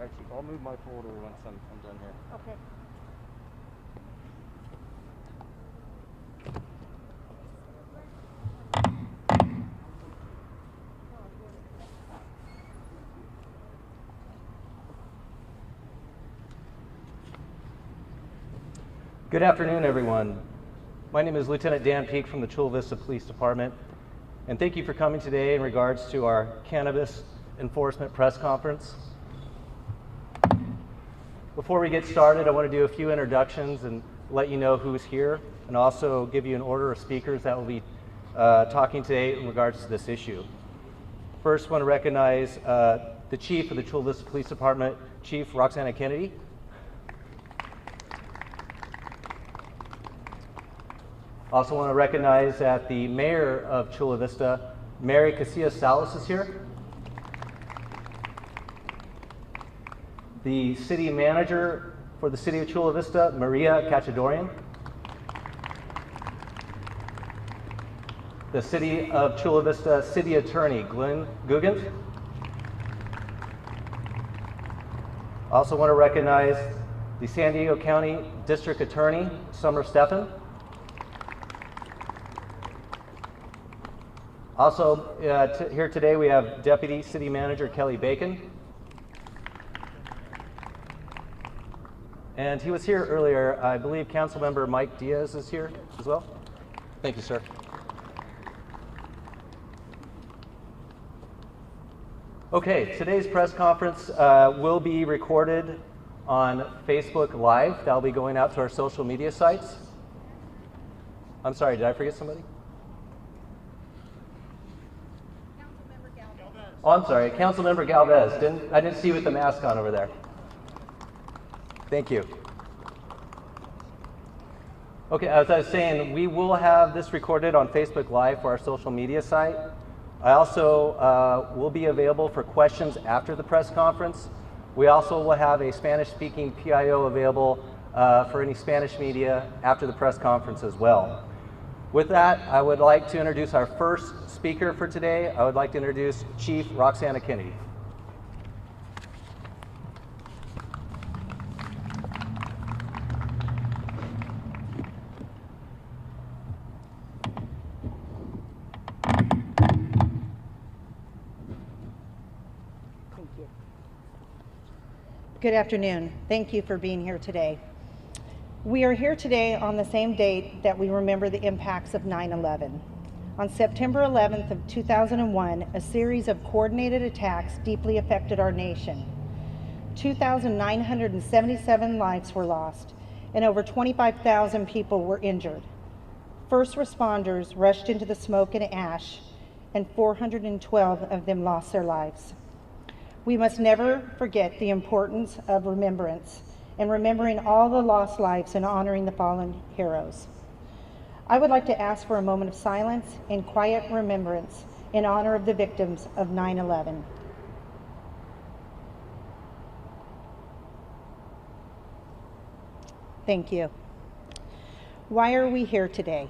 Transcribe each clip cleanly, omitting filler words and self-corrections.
right, Chief. I'll move my folder once I'm done here. Okay. Good afternoon, everyone. My name is Lieutenant Dan Peak from the Chula Vista Police Department, and thank you for coming today in regards to our cannabis enforcement press conference. Before we get started, I want to do a few introductions and let you know who's here, and also give you an order of speakers that will be talking today in regards to this issue. First, I want to recognize the Chief of the Chula Vista Police Department, Chief Roxana Kennedy. Also want to recognize that the Mayor of Chula Vista, Mary Casillas Salas, is here. The City Manager for the City of Chula Vista, Maria Cachadorian. The City of Chula Vista City Attorney, Glenn Guggens. Also want to recognize the San Diego County District Attorney, Summer Steffen. Also here today we have Deputy City Manager Kelly Bacon. And he was here earlier. I believe Councilmember Mike Diaz is here as well. Thank you, sir. Okay, today's press conference will be recorded on Facebook Live. That'll be going out to our social media sites. I'm sorry, did I forget somebody? Oh, I'm sorry, Councilmember Galvez. I didn't see you with the mask on over there. Thank you. Okay, as I was saying, we will have this recorded on Facebook Live for our social media site. I also will be available for questions after the press conference. We also will have a Spanish-speaking PIO available for any Spanish media after the press conference as well. With that, I would like to introduce our first speaker for today. I would like to introduce Chief Roxana Kennedy. Thank you. Good afternoon. Thank you for being here today. We are here today on the same date that we remember the impacts of 9/11. On September 11th of 2001, a series of coordinated attacks deeply affected our nation. 2,977 lives were lost, and over 25,000 people were injured. First responders rushed into the smoke and ash, and 412 of them lost their lives. We must never forget the importance of remembrance and remembering all the lost lives and honoring the fallen heroes. I would like to ask for a moment of silence and quiet remembrance in honor of the victims of 9/11. Thank you. Why are we here today?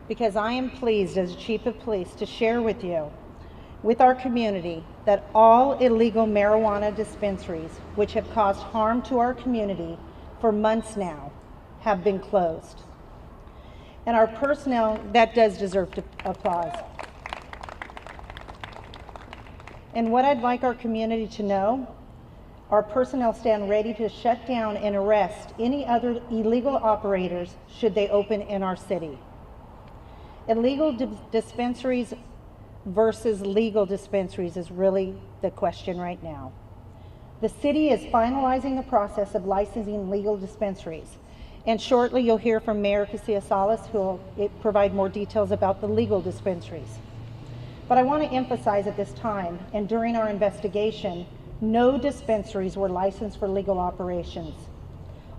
Because I am pleased as Chief of Police to share with you, with our community, that all illegal marijuana dispensaries, which have caused harm to our community for months now, have been closed. And our personnel, that does deserve applause. And what I'd like our community to know, our personnel stand ready to shut down and arrest any other illegal operators should they open in our city. Illegal dispensaries versus legal dispensaries is really the question right now. The city is finalizing the process of licensing legal dispensaries, and shortly you'll hear from Mayor Casillas Salas, who will provide more details about the legal dispensaries. But I want to emphasize at this time, and during our investigation, no dispensaries were licensed for legal operations.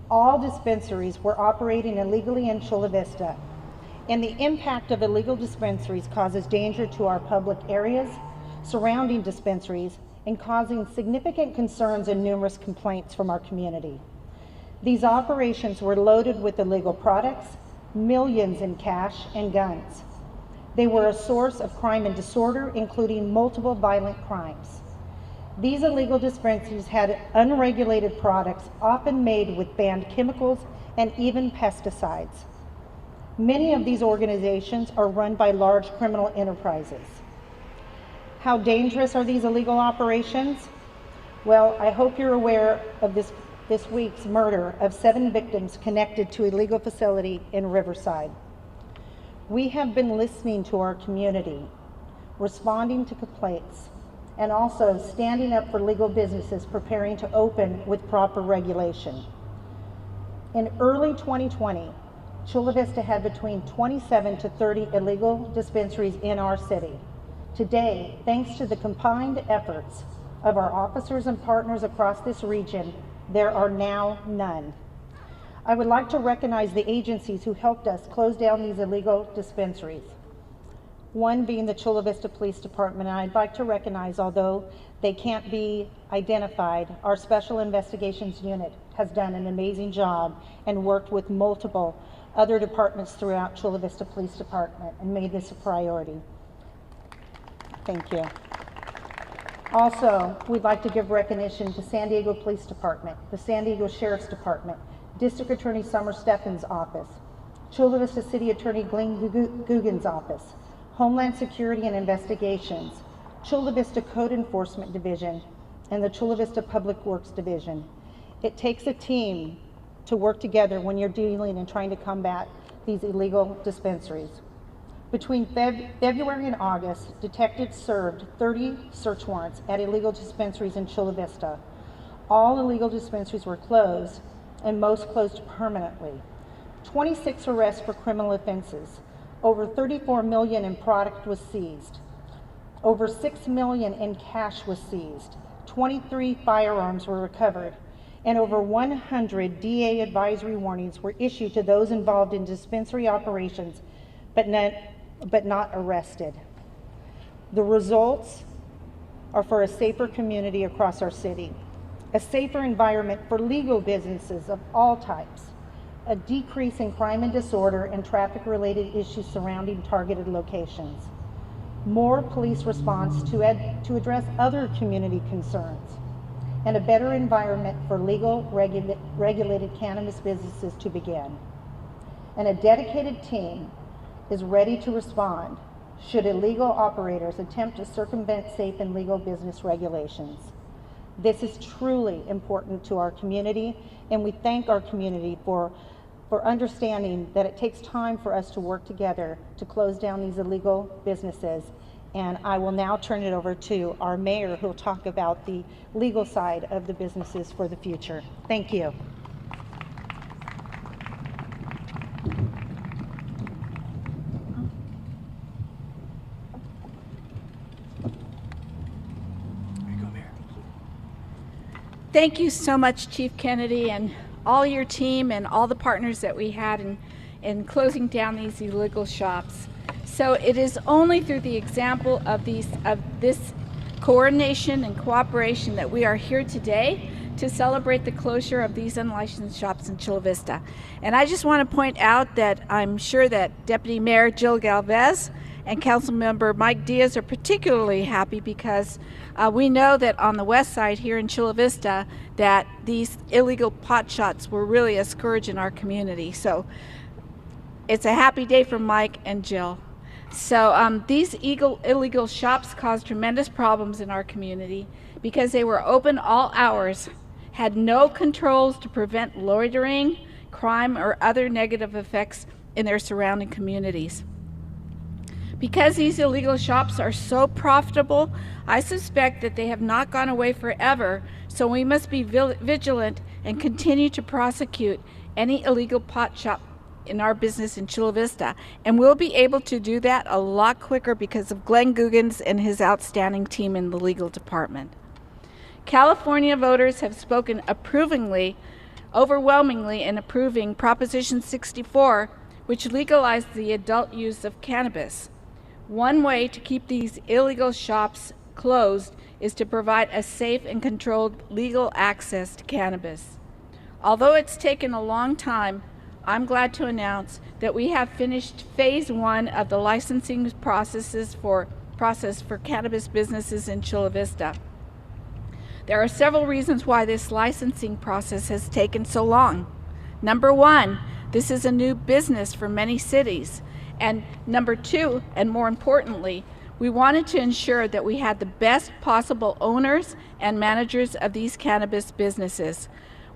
All dispensaries were operating illegally in Chula Vista, and the impact of illegal dispensaries causes danger to our public areas surrounding dispensaries and causing significant concerns and numerous complaints from our community. These operations were loaded with illegal products, millions in cash, and guns. They were a source of crime and disorder, including multiple violent crimes. These illegal dispensaries had unregulated products, often made with banned chemicals and even pesticides. Many of these organizations are run by large criminal enterprises. How dangerous are these illegal operations? Well, I hope you're aware of this week's murder of 7 victims connected to a illegal facility in Riverside. We have been listening to our community, responding to complaints, and also standing up for legal businesses preparing to open with proper regulation. In early 2020, Chula Vista had between 27 to 30 illegal dispensaries in our city. Today, thanks to the combined efforts of our officers and partners across this region, there are now none. I would like to recognize the agencies who helped us close down these illegal dispensaries. One being the Chula Vista Police Department, and I'd like to recognize, although they can't be identified, our Special Investigations Unit has done an amazing job and worked with multiple other departments throughout Chula Vista Police Department and made this a priority. Thank you. Also, we'd like to give recognition to San Diego Police Department, the San Diego Sheriff's Department, District Attorney Summer Steffen's office, Chula Vista City Attorney Glenn Guggen's office, Homeland Security and Investigations, Chula Vista Code Enforcement Division, and the Chula Vista Public Works Division. It takes a team to work together when you're dealing and trying to combat these illegal dispensaries. Between February and August, detectives served 30 search warrants at illegal dispensaries in Chula Vista. All illegal dispensaries were closed, and most closed permanently. 26 arrests for criminal offenses. Over $34 million in product was seized. Over $6 million in cash was seized. 23 firearms were recovered, and over 100 DA advisory warnings were issued to those involved in dispensary operations, but not arrested. The results are for a safer community across our city, a safer environment for legal businesses of all types, a decrease in crime and disorder and traffic-related issues surrounding targeted locations, more police response to address other community concerns, and a better environment for legal regulated cannabis businesses to begin. And a dedicated team is ready to respond should illegal operators attempt to circumvent safe and legal business regulations. This is truly important to our community, and we thank our community for understanding that it takes time for us to work together to close down these illegal businesses. And I will now turn it over to our mayor, who will talk about the legal side of the businesses for the future. Thank you. Thank you so much, Chief Kennedy, and all your team and all the partners that we had in closing down these illegal shops. So it is only through the example of this coordination and cooperation that we are here today to celebrate the closure of these unlicensed shops in Chula Vista. And I just want to point out that I'm sure that Deputy Mayor Jill Galvez and Councilmember Mike Diaz are particularly happy because we know that on the west side here in Chula Vista that these illegal pot shots were really a scourge in our community. So it's a happy day for Mike and Jill. So these illegal shops caused tremendous problems in our community because they were open all hours, had no controls to prevent loitering, crime, or other negative effects in their surrounding communities. Because these illegal shops are so profitable, I suspect that they have not gone away forever, so we must be vigilant and continue to prosecute any illegal pot shop in our business in Chula Vista. And we'll be able to do that a lot quicker because of Glenn Guggens and his outstanding team in the legal department. California voters have spoken overwhelmingly in approving Proposition 64, which legalized the adult use of cannabis. One way to keep these illegal shops closed is to provide a safe and controlled legal access to cannabis. Although it's taken a long time, I'm glad to announce that we have finished phase 1 of the licensing process for cannabis businesses in Chula Vista. There are several reasons why this licensing process has taken so long. Number one, this is a new business for many cities. And number two, and more importantly, we wanted to ensure that we had the best possible owners and managers of these cannabis businesses.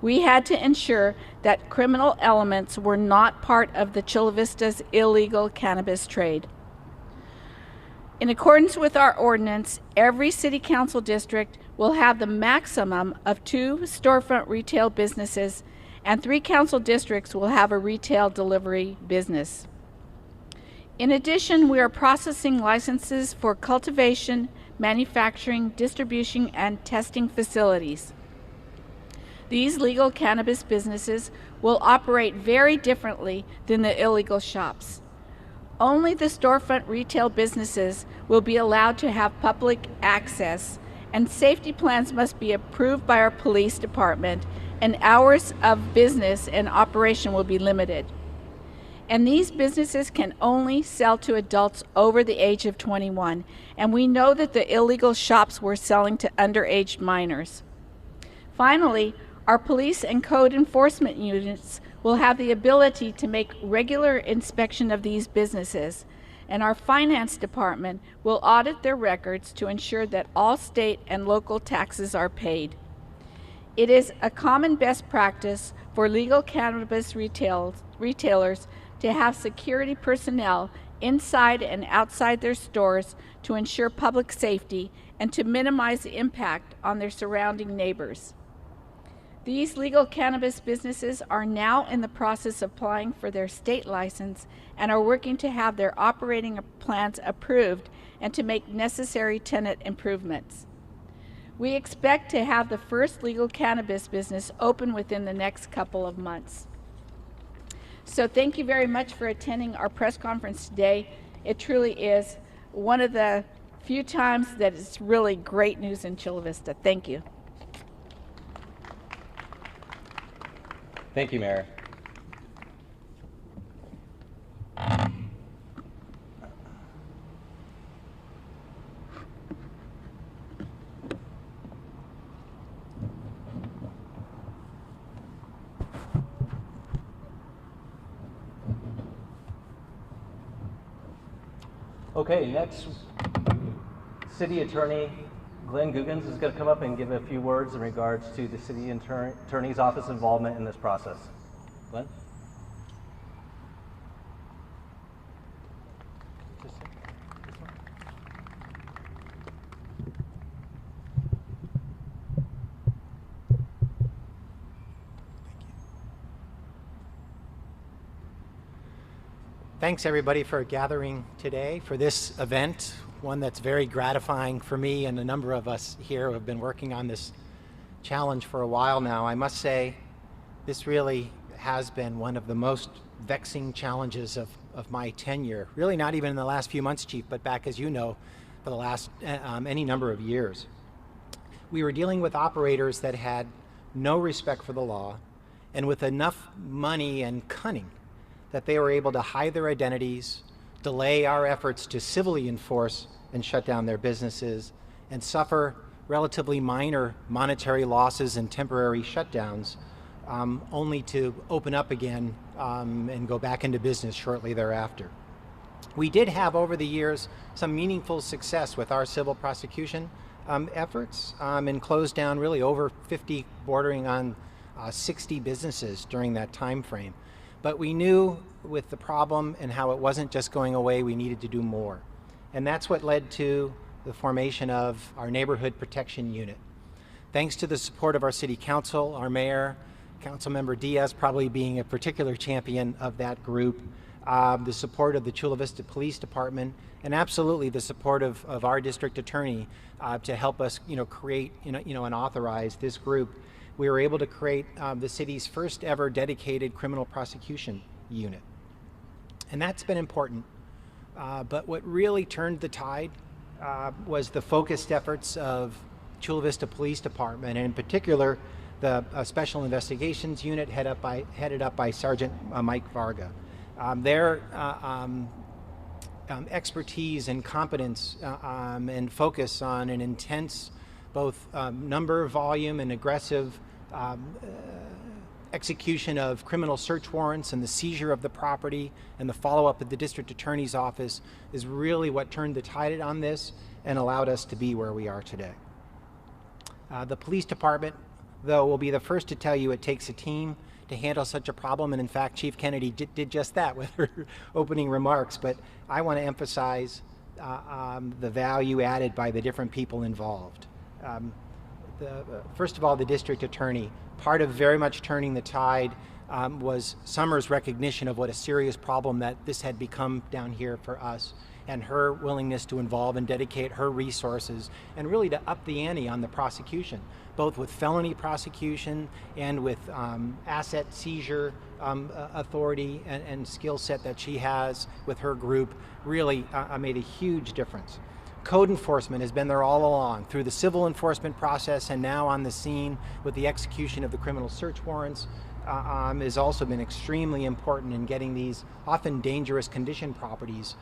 We had to ensure that criminal elements were not part of the Chula Vista's illegal cannabis trade. In accordance with our ordinance, every city council district will have the maximum of 2 storefront retail businesses, and 3 council districts will have a retail delivery business. In addition, we are processing licenses for cultivation, manufacturing, distribution, and testing facilities. These legal cannabis businesses will operate very differently than the illegal shops. Only the storefront retail businesses will be allowed to have public access, and safety plans must be approved by our police department, and hours of business and operation will be limited. And these businesses can only sell to adults over the age of 21, and we know that the illegal shops were selling to underage minors. Finally, our police and code enforcement units will have the ability to make regular inspection of these businesses, and our finance department will audit their records to ensure that all state and local taxes are paid. It is a common best practice for legal cannabis retailers to have security personnel inside and outside their stores to ensure public safety and to minimize the impact on their surrounding neighbors. These legal cannabis businesses are now in the process of applying for their state license and are working to have their operating plans approved and to make necessary tenant improvements. We expect to have the first legal cannabis business open within the next couple of months. So thank you very much for attending our press conference today. It truly is one of the few times that it's really great news in Chula Vista. Thank you. Thank you, Mayor. Okay, next, City Attorney Glenn Googans is going to come up and give a few words in regards to the City Attorney's Office involvement in this process. Glenn? Thanks everybody for gathering today for this event, one that's very gratifying for me and a number of us here who have been working on this challenge for a while now. I must say this really has been one of the most vexing challenges of my tenure, really not even in the last few months, Chief, but back, as you know, for the last any number of years. We were dealing with operators that had no respect for the law and with enough money and cunning that they were able to hide their identities, delay our efforts to civilly enforce and shut down their businesses, and suffer relatively minor monetary losses and temporary shutdowns, only to open up again and go back into business shortly thereafter. We did have over the years some meaningful success with our civil prosecution efforts and closed down really over 50, bordering on 60 businesses during that time frame. But we knew with the problem and how it wasn't just going away, we needed to do more. And that's what led to the formation of our Neighborhood Protection Unit. Thanks to the support of our City Council, our Mayor, Councilmember Diaz probably being a particular champion of that group, the support of the Chula Vista Police Department, and absolutely the support of our District Attorney to help us create and authorize this group. We were able to create the city's first ever dedicated criminal prosecution unit. And that's been important. But what really turned the tide was the focused efforts of Chula Vista Police Department, and in particular, the Special Investigations Unit headed up by Sergeant Mike Varga. Their expertise and competence and focus on an intense both number, volume, and aggressive execution of criminal search warrants and the seizure of the property and the follow-up at the district attorney's office is really what turned the tide on this and allowed us to be where we are today. The police department, though, will be the first to tell you it takes a team to handle such a problem, and in fact Chief Kennedy did just that with her opening remarks, but I want to emphasize the value added by the different people involved. First of all, the district attorney. Part of very much turning the tide was Summer's recognition of what a serious problem that this had become down here for us, and her willingness to involve and dedicate her resources and really to up the ante on the prosecution, both with felony prosecution and with asset seizure authority and skill set that she has with her group really made a huge difference. Code enforcement has been there all along through the civil enforcement process and now on the scene with the execution of the criminal search warrants has also been extremely important in getting these often dangerous condition properties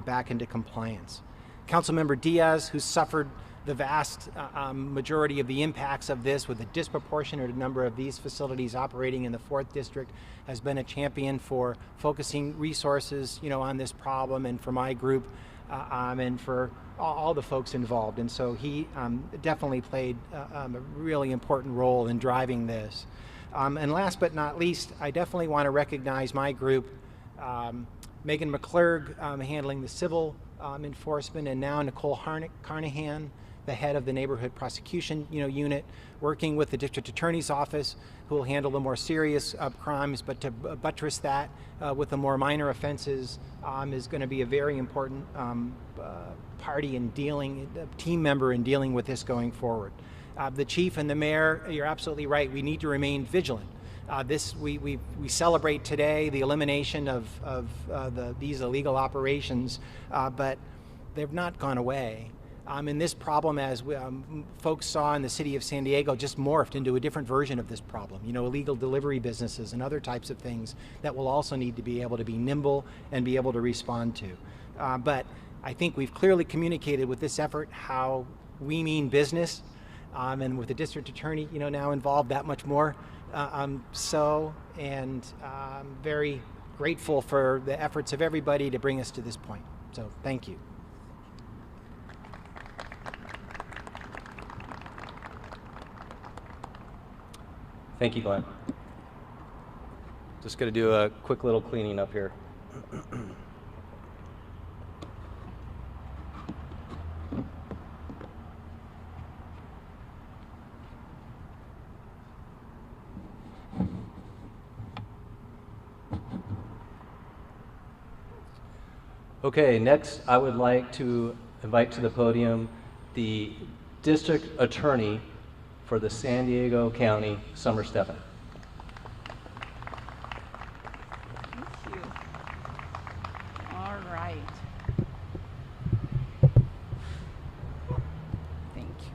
back into compliance. Councilmember Diaz, who suffered the vast majority of the impacts of this with a disproportionate number of these facilities operating in the 4th District, has been a champion for focusing resources on this problem and for my group and for all the folks involved. And so he definitely played a really important role in driving this. And last but not least, I definitely want to recognize my group, Megan McClurg handling the civil enforcement, and now Nicole Carnahan, the head of the neighborhood prosecution unit, working with the district attorney's office, who will handle the more serious crimes, but to buttress that with the more minor offenses is going to be a very important team member in dealing with this going forward. The chief and the mayor, you're absolutely right, we need to remain vigilant. We celebrate today the elimination of these illegal operations, but they've not gone away. And this problem, as folks saw in the city of San Diego, just morphed into a different version of this problem. Illegal delivery businesses and other types of things that will also need to be able to be nimble and be able to respond to. But I think we've clearly communicated with this effort how we mean business, and with the district attorney, now involved that much more. Very grateful for the efforts of everybody to bring us to this point. So thank you. Thank you, Glenn. Just going to do a quick little cleaning up here. Okay, next I would like to invite to the podium the district attorney for the San Diego County, Summer Stephan. Thank you. All right. Thank you.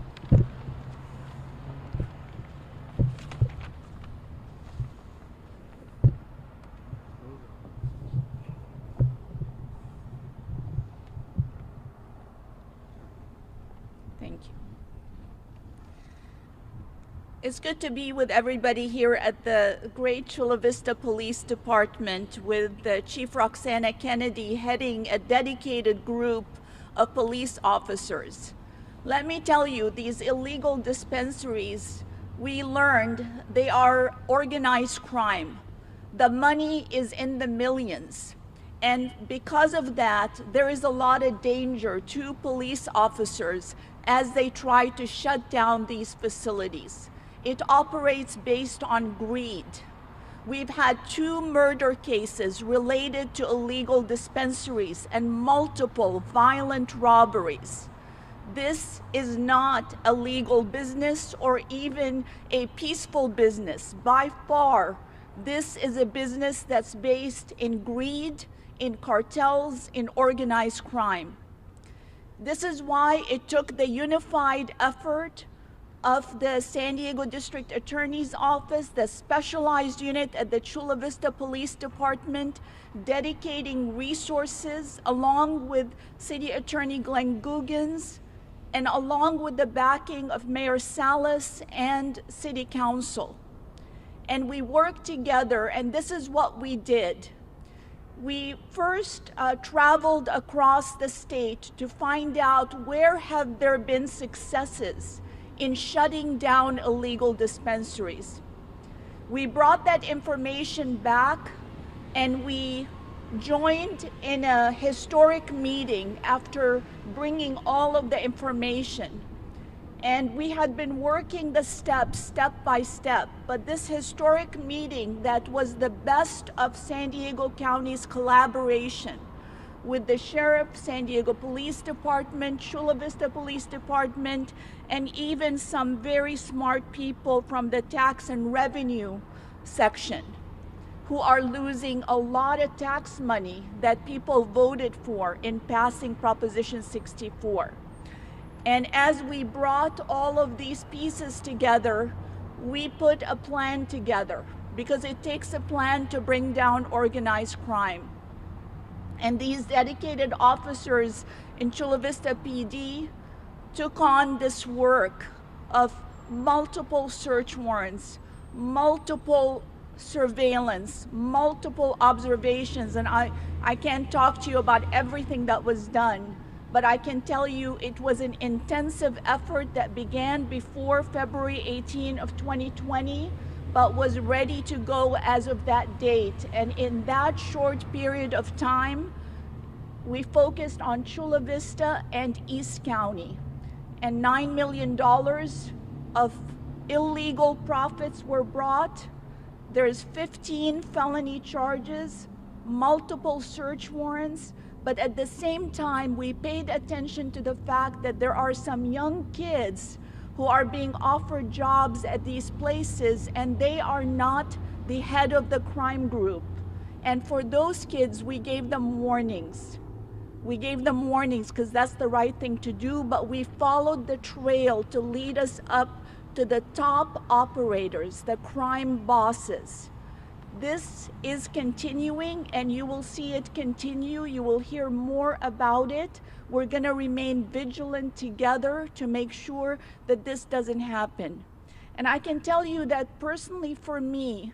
Thank you. It's good to be with everybody here at the great Chula Vista Police Department with Chief Roxana Kennedy heading a dedicated group of police officers. Let me tell you, these illegal dispensaries, we learned they are organized crime. The money is in the millions. And because of that, there is a lot of danger to police officers as they try to shut down these facilities. It operates based on greed. We've had 2 murder cases related to illegal dispensaries and multiple violent robberies. This is not a legal business or even a peaceful business. By far, this is a business that's based in greed, in cartels, in organized crime. This is why it took the unified effort of the San Diego District Attorney's Office, the specialized unit at the Chula Vista Police Department, dedicating resources along with City Attorney Glenn Googans and along with the backing of Mayor Salas and City Council. And we worked together, and this is what we did. We first traveled across the state to find out where have there been successes in shutting down illegal dispensaries. We brought that information back, and we joined in a historic meeting after bringing all of the information. And we had been working the steps, step by step, but this historic meeting that was the best of San Diego County's collaboration with the Sheriff, San Diego Police Department, Chula Vista Police Department, and even some very smart people from the tax and revenue section who are losing a lot of tax money that people voted for in passing Proposition 64. And as we brought all of these pieces together, we put a plan together, because it takes a plan to bring down organized crime. And these dedicated officers in Chula Vista PD took on this work of multiple search warrants, multiple surveillance, multiple observations. And I can't talk to you about everything that was done, but I can tell you it was an intensive effort that began before February 18 of 2020, but was ready to go as of that date. And in that short period of time, we focused on Chula Vista and East County. And $9 million of illegal profits were brought. There's 15 felony charges, multiple search warrants, but at the same time, we paid attention to the fact that there are some young kids who are being offered jobs at these places, and they are not the head of the crime group. And for those kids, we gave them warnings. We gave them warnings because that's the right thing to do, but we followed the trail to lead us up to the top operators, the crime bosses. This is continuing, and you will see it continue. You will hear more about it. We're going to remain vigilant together to make sure that this doesn't happen. And I can tell you that personally for me,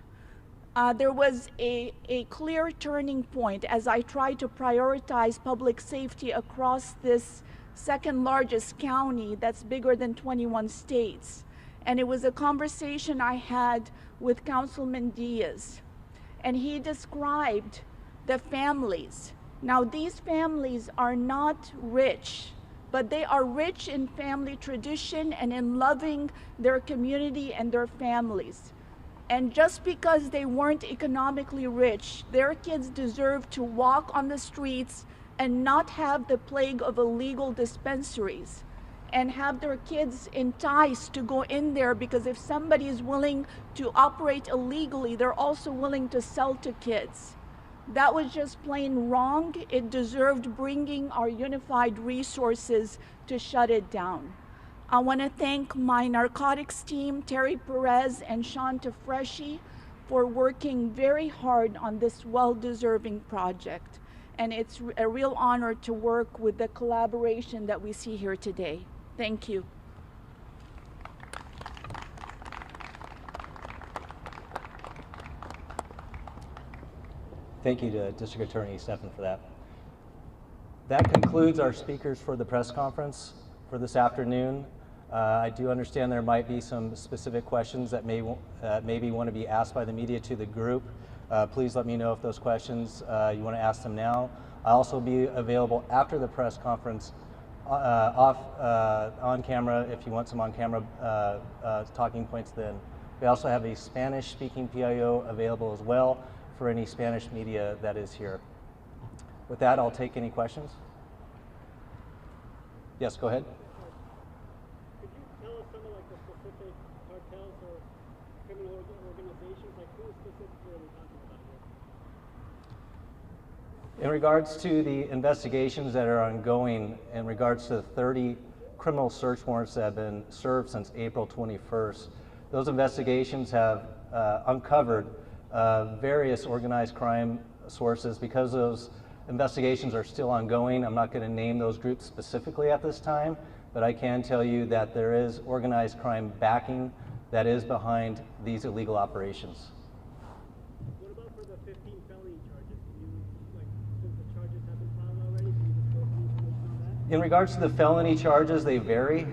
there was a clear turning point as I tried to prioritize public safety across this second largest county that's bigger than 21 states. And it was a conversation I had with Councilman Diaz. And he described the families. Now, these families are not rich, but they are rich in family tradition and in loving their community and their families. And just because they weren't economically rich, their kids deserve to walk on the streets and not have the plague of illegal dispensaries, and have their kids enticed to go in there, because if somebody is willing to operate illegally, they're also willing to sell to kids. That was just plain wrong. It deserved bringing our unified resources to shut it down. I want to thank my narcotics team, Terry Perez and Shanta Freshy, for working very hard on this well-deserving project. And it's a real honor to work with the collaboration that we see here today. Thank you. Thank you to District Attorney Stephan for that. That concludes our speakers for the press conference for this afternoon. I do understand there might be some specific questions that maybe want to be asked by the media to the group. Please let me know if those questions you want to ask them now. I'll also be available after the press conference on camera if you want some on camera talking points then. We also have a Spanish speaking PIO available as well for any Spanish media that is here. With that, I'll take any questions. Yes, go ahead. Could you tell us some of like the specific cartels or criminal organizations, like who specifically are we talking about here? In regards to the investigations that are ongoing, in regards to the 30 criminal search warrants that have been served since April 21st, those investigations have uncovered various organized crime sources. Because those investigations are still ongoing, I'm not going to name those groups specifically at this time, but I can tell you that there is organized crime backing that is behind these illegal operations. What about for the 15 felony charges? Can you, like, since the charges have been filed already, can you just go through information on that? In regards to the felony charges, they vary.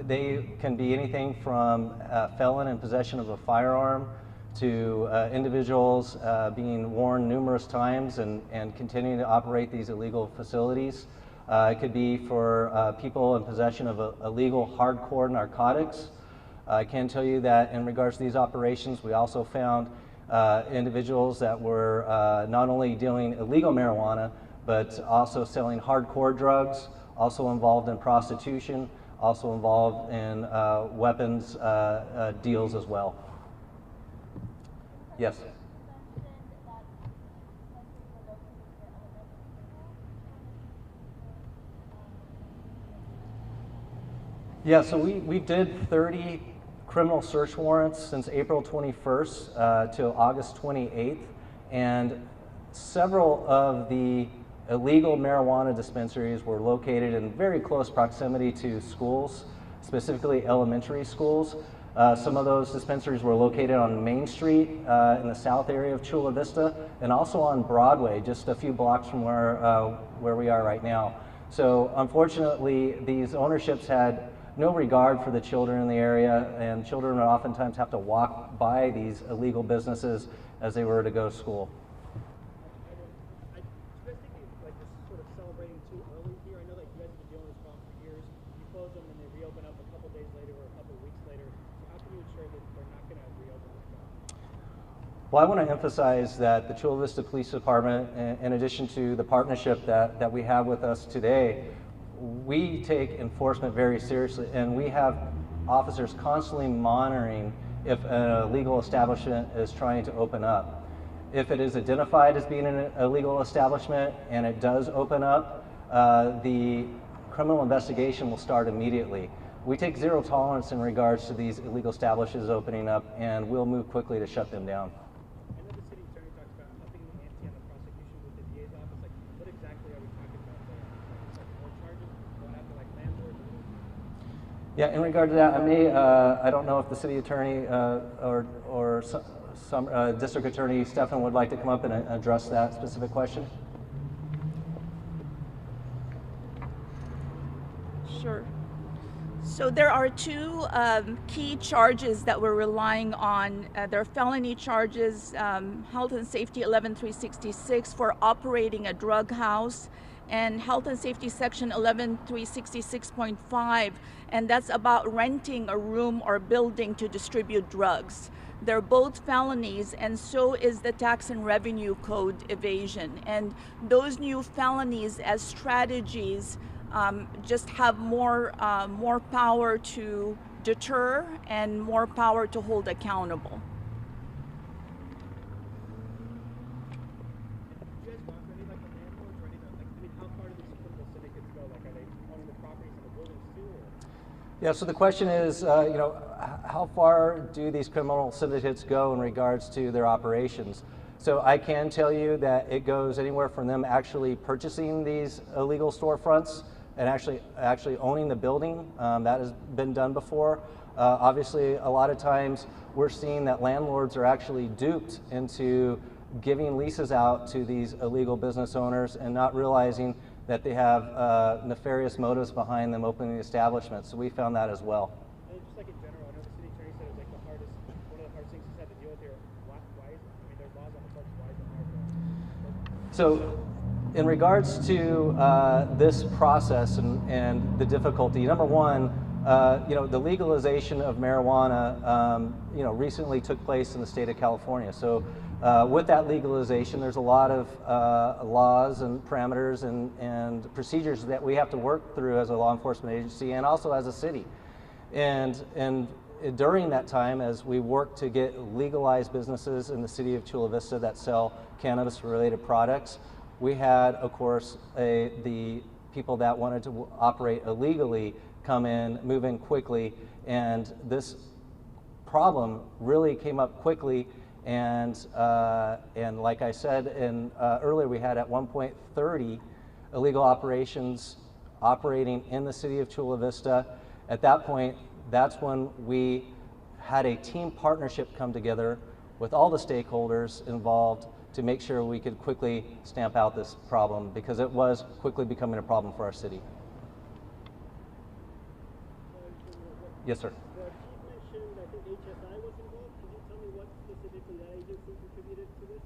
They can be anything from a felon in possession of a firearm to individuals being warned numerous times and continuing to operate these illegal facilities. It could be for people in possession of illegal hardcore narcotics. I can tell you that in regards to these operations, we also found individuals that were not only dealing illegal marijuana, but also selling hardcore drugs, also involved in prostitution, also involved in weapons deals as well. Yes? Yeah, so we did 30 criminal search warrants since April 21st to August 28th, and several of the illegal marijuana dispensaries were located in very close proximity to schools, specifically elementary schools. Some of those dispensaries were located on Main Street in the south area of Chula Vista, and also on Broadway, just a few blocks from where we are right now. So unfortunately, these ownerships had no regard for the children in the area, and children would oftentimes have to walk by these illegal businesses as they were to go to school. I was thinking, like, just sort of celebrating too early here. I know that you guys have been dealing with this problem for years. You close them and they reopen up a couple days later or a couple weeks later. So how can you ensure that they're not going to reopen like that? Well, I want to emphasize that the Chula Vista Police Department, in addition to the partnership that we have with us today, we take enforcement very seriously, and we have officers constantly monitoring if a legal establishment is trying to open up. If it is identified as being an illegal establishment and it does open up, the criminal investigation will start immediately. We take zero tolerance in regards to these illegal establishments opening up, and we'll move quickly to shut them down. I know the city attorney talks about upping the ante on the prosecution with the DA's office. Like, what exactly are we talking about there? Like more charges going after like landlords? Yeah, in regard to that, I don't know if the city attorney or some district attorney, Stefan, would like to come up and address that specific question. Sure. So there are two key charges that we're relying on. They're felony charges, Health and Safety 11366 for operating a drug house, and Health and Safety Section 11366.5, and that's about renting a room or building to distribute drugs. They're both felonies, and so is the Tax and Revenue Code evasion. And those new felonies as strategies just have more power to deter and more power to hold accountable. Do you guys want any like the landlords or any like, I mean, how far do these criminal syndicates go? Like, are they owning the properties and the buildings too? Or? Yeah, so the question is, how far do these criminal syndicates go in regards to their operations? So I can tell you that it goes anywhere from them actually purchasing these illegal storefronts and actually owning the building. That has been done before. Obviously, a lot of times we're seeing that landlords are actually duped into giving leases out to these illegal business owners and not realizing that they have nefarious motives behind them opening the establishment. So we found that as well. And just like in general, I know the city attorney said it was like one of the hardest things he's had to deal with here. Why is it? I mean, there's laws on the books. Why is it hard? So in regards to this process and the difficulty, number one, the legalization of marijuana, recently took place in the state of California. So with that legalization, there's a lot of laws and parameters and procedures that we have to work through as a law enforcement agency and also as a city. And during that time, as we work to get legalized businesses in the city of Chula Vista that sell cannabis-related products, we had, of course, the people that wanted to operate illegally come in, move in quickly, and this problem really came up quickly. And like I said earlier, we had at one point 30 illegal operations operating in the city of Chula Vista. At that point, that's when we had a team partnership come together with all the stakeholders involved to make sure we could quickly stamp out this problem, because it was quickly becoming a problem for our city. Yes, sir. The chief mentioned, I think HSI was involved. Could you tell me what specifically that agency contributed to this?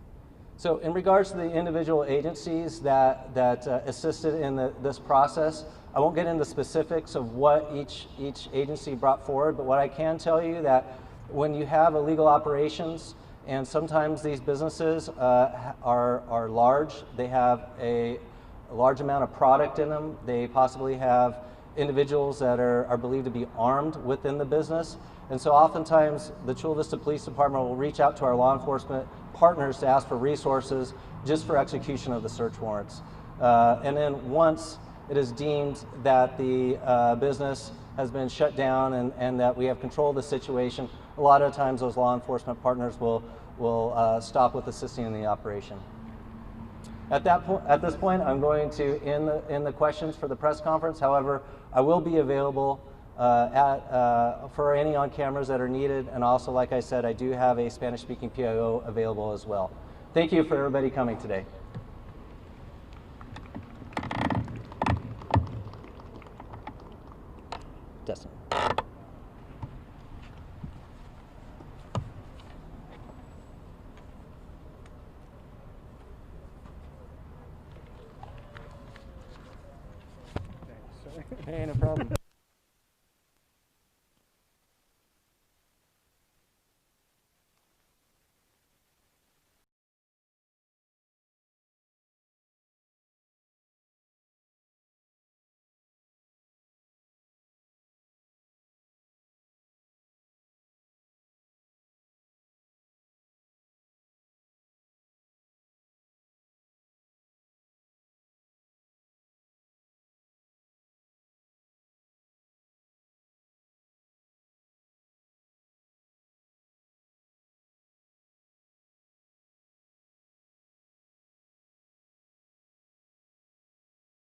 So in regards to the individual agencies that assisted in this process, I won't get into specifics of what each agency brought forward, but what I can tell you that when you have illegal operations, and sometimes these businesses are large, they have a large amount of product in them, they possibly have individuals that are believed to be armed within the business. And so oftentimes the Chula Vista Police Department will reach out to our law enforcement partners to ask for resources just for execution of the search warrants. And then once it is deemed that the business has been shut down and that we have control of the situation, a lot of times those law enforcement partners will stop with assisting in the operation. At this point, I'm going to end the questions for the press conference. However, I will be available for any on cameras that are needed, and also, like I said, I do have a Spanish-speaking PIO available as well. Thank you for everybody coming today. Dustin. Hey, no problem.